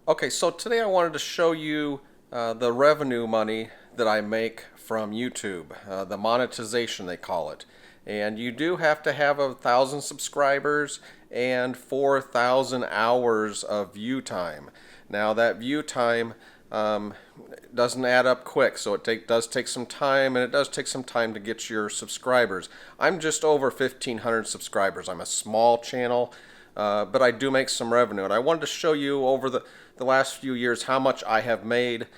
Okay, so today I wanted to show you the revenue money that I make from YouTube, the monetization they call it. And you do have to have 1,000 subscribers and 4,000 hours of view time. Now that view time doesn't add up quick, so it does take some time, and it does take some time to get your subscribers. I'm just over 1,500 subscribers. I'm a small channel, but I do make some revenue, and I wanted to show you over the last few years how much I have made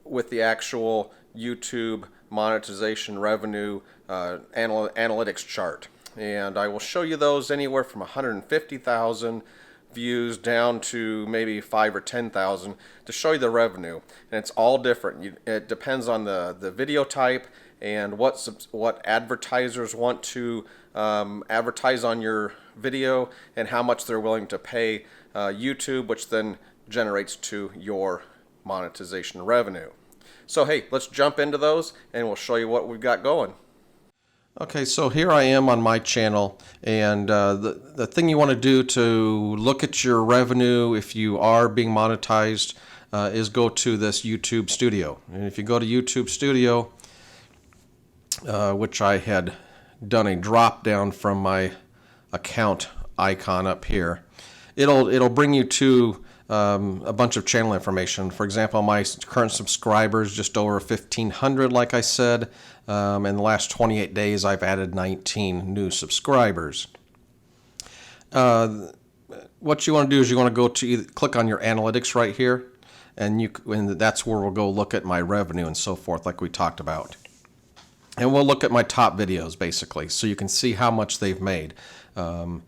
with the actual YouTube monetization revenue analytics chart. And I will show you those anywhere from 150,000 views down to maybe 5 or 10,000 to show you the revenue. And it's all different. It depends on the video type and what advertisers want to advertise on your video and how much they're willing to pay YouTube, which then generates to your monetization revenue. So hey, let's jump into those and we'll show you what we've got going. Okay, so here I am on my channel, and the thing you want to do to look at your revenue if you are being monetized is go to this YouTube Studio. And if you go to YouTube Studio, which I had done a drop down from my account icon up here, it'll bring you to a bunch of channel information. For example, my current subscribers just over 1,500, like I said. In the last 28 days, I've added 19 new subscribers. What you want to do is you want to go to click on your analytics right here, and that's where we'll go look at my revenue and so forth, like we talked about. And we'll look at my top videos, basically, so you can see how much they've made in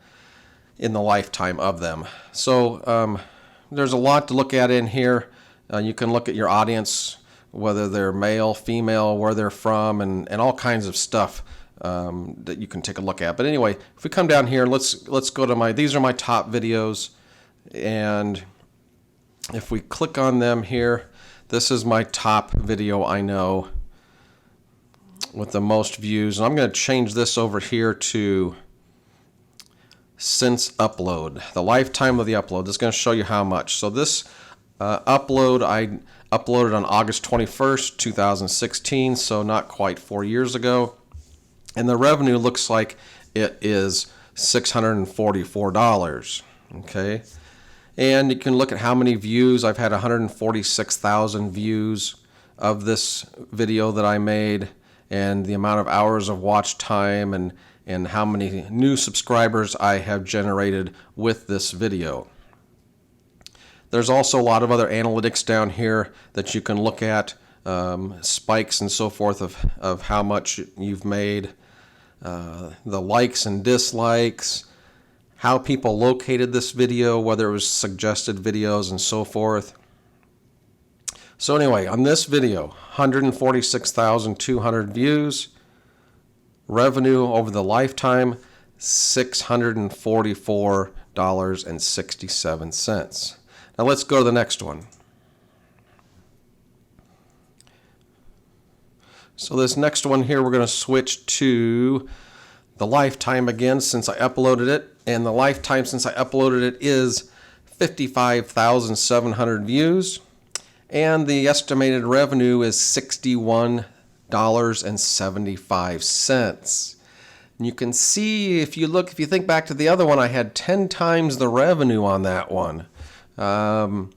the lifetime of them. So there's a lot to look at in here. You can look at your audience, whether they're male, female, where they're from, and all kinds of stuff that you can take a look at. But anyway, if we come down here, let's go to these are my top videos, and if we click on them here, this is my top video I know with the most views. And I'm going to change this over here to since upload, the lifetime of the upload. This is going to show you how much. So this upload, I uploaded on August 21st, 2016, so not quite 4 years ago. And the revenue looks like it is $644. Okay. And you can look at how many views. I've had 146,000 views of this video that I made, and the amount of hours of watch time, and how many new subscribers I have generated with this video. There's also a lot of other analytics down here that you can look at, spikes and so forth of how much you've made, the likes and dislikes, how people located this video, whether it was suggested videos and so forth. So anyway, on this video, 146,200 views, revenue over the lifetime, $644.67. Now let's go to the next one. So this next one here, we're going to switch to the lifetime again since I uploaded it. And the lifetime since I uploaded it is 55,700 views. And the estimated revenue is $61.75. And you can see, if you think back to the other one, I had 10 times the revenue on that one. And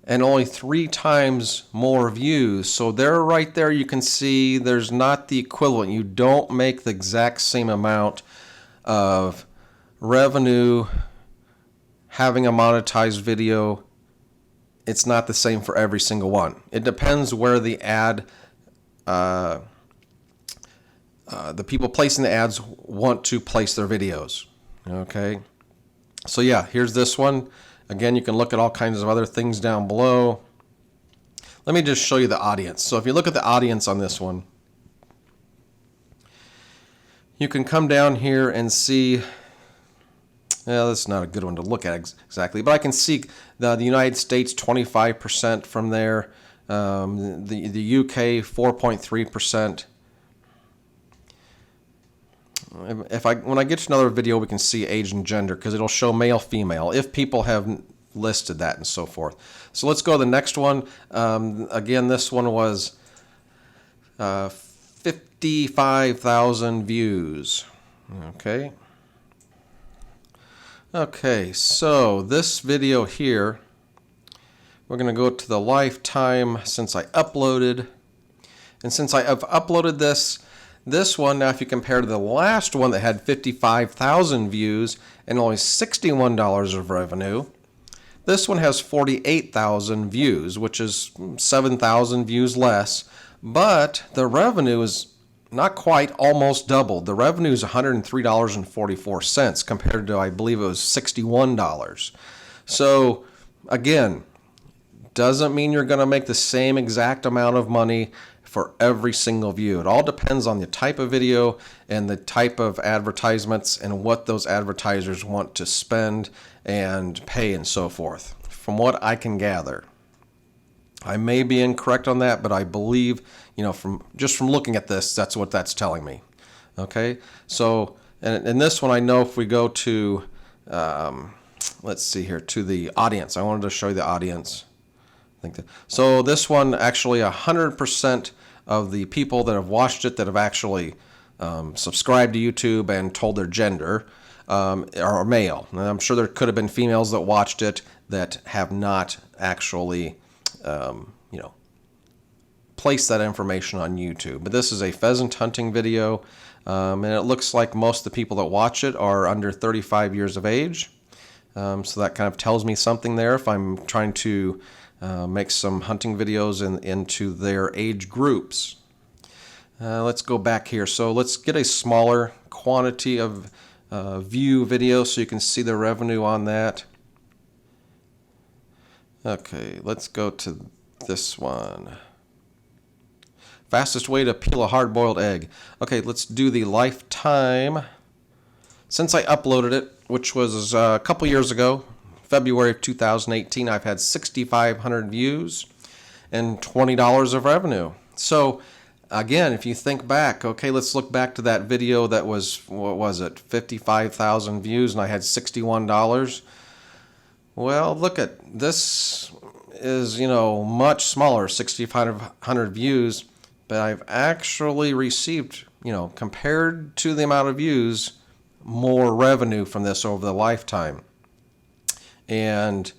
only 3 times more views. So right there you can see there's not the equivalent. You don't make the exact same amount of revenue having a monetized video. It's not the same for every single one. It depends where the ad, the people placing the ads want to place their videos. Okay. So yeah, here's this one. Again, you can look at all kinds of other things down below. Let me just show you the audience. So if you look at the audience on this one, you can come down here and see, well, that's not a good one to look at exactly, but I can see the United States 25% from there, the UK 4.3%. When I get to another video, we can see age and gender, because it'll show male, female. If people have listed that and so forth. So let's go to the next one. Again, this one was 55,000 views. Okay. Okay, so this video here, we're going to go to the lifetime since I uploaded. And since I have uploaded this one, now if you compare to the last one that had 55,000 views and only $61 of revenue, this one has 48,000 views, which is 7,000 views less, but the revenue is not quite, almost doubled. The revenue is $103.44 compared to, I believe it was $61. So again, doesn't mean you're going to make the same exact amount of money for every single view. It all depends on the type of video and the type of advertisements and what those advertisers want to spend and pay and so forth, from what I can gather. I may be incorrect on that, but I believe, from looking at this, that's what that's telling me. Okay, so and this one I know if we go to, let's see here, to the audience. I wanted to show you the audience. So this one, actually 100% of the people that have watched it, that have actually subscribed to YouTube and told their gender, are male. And I'm sure there could have been females that watched it that have not actually place that information on YouTube. But this is a pheasant hunting video, and it looks like most of the people that watch it are under 35 years of age. So that kind of tells me something there if I'm trying to make some hunting videos into their age groups. Let's go back here. So let's get a smaller quantity of view video so you can see the revenue on that. Okay, let's go to this one. Fastest way to peel a hard-boiled egg. Okay, let's do the lifetime. Since I uploaded it, which was a couple years ago, February of 2018, I've had 6,500 views and $20 of revenue. So again, if you think back, okay, let's look back to that video that was, what was it, 55,000 views and I had $61. Well, look at this is, much smaller, 6,500 views, but I've actually received, compared to the amount of views, more revenue from this over the lifetime. And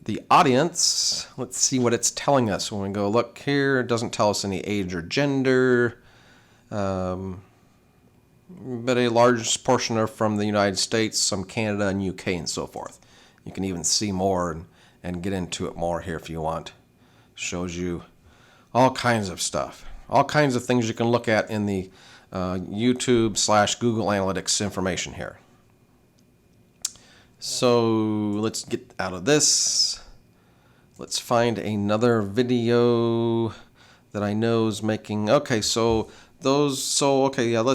the audience, let's see what it's telling us. When we go look here, it doesn't tell us any age or gender, but a large portion are from the United States, some Canada and UK and so forth. You can even see more and get into it more here if you want. Shows you all kinds of stuff, all kinds of things you can look at in the YouTube/Google Analytics information here. So let's get out of this. Let's find another video that I know is making. Okay, let's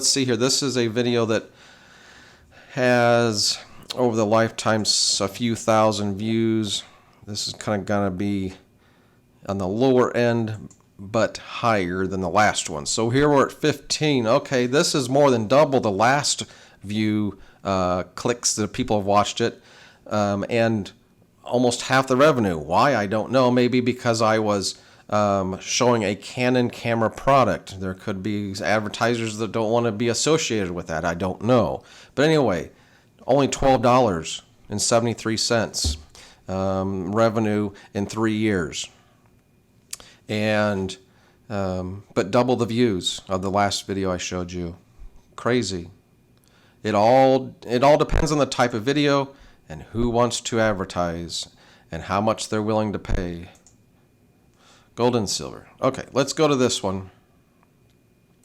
see here. This is a video that has over the lifetime a few thousand views. This is kind of gonna be on the lower end, but higher than the last one. So here we're at 15. Okay, this is more than double the last view clicks that people have watched it, and almost half the revenue. Why? I don't know. Maybe because I was showing a Canon camera product. There could be advertisers that don't want to be associated with that. I don't know. But anyway, only $12.73 revenue in 3 years. And but double the views of the last video I showed you. Crazy. It all depends on the type of video and who wants to advertise and how much they're willing to pay. Gold and silver. Okay, let's go to this one.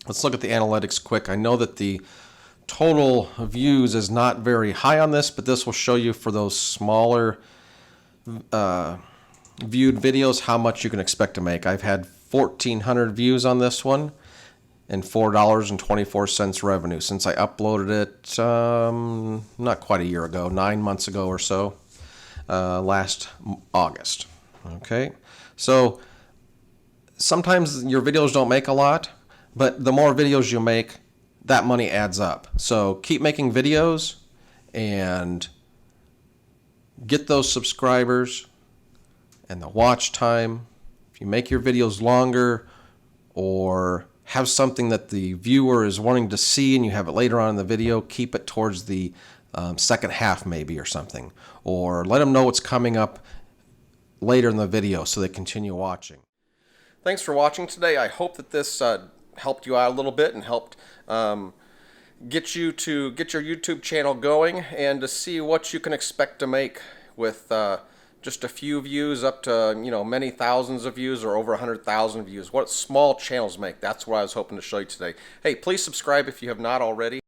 Let's look at the analytics quick. I know that the total views is not very high on this, but this will show you for those smaller viewed videos how much you can expect to make. I've had 1,400 views on this one and $4.24 revenue since I uploaded it not quite a year ago, 9 months ago or so, last August. Okay, so sometimes your videos don't make a lot, but the more videos you make, that money adds up. So keep making videos and get those subscribers and the watch time. If you make your videos longer or have something that the viewer is wanting to see and you have it later on in the video, keep it towards the second half maybe or something. Or let them know what's coming up later in the video so they continue watching. Thanks for watching today. I hope that this helped you out a little bit and helped get you to get your YouTube channel going and to see what you can expect to make with just a few views up to many thousands of views or over 100,000 views. What small channels make. That's what I was hoping to show you today. Hey, please subscribe if you have not already.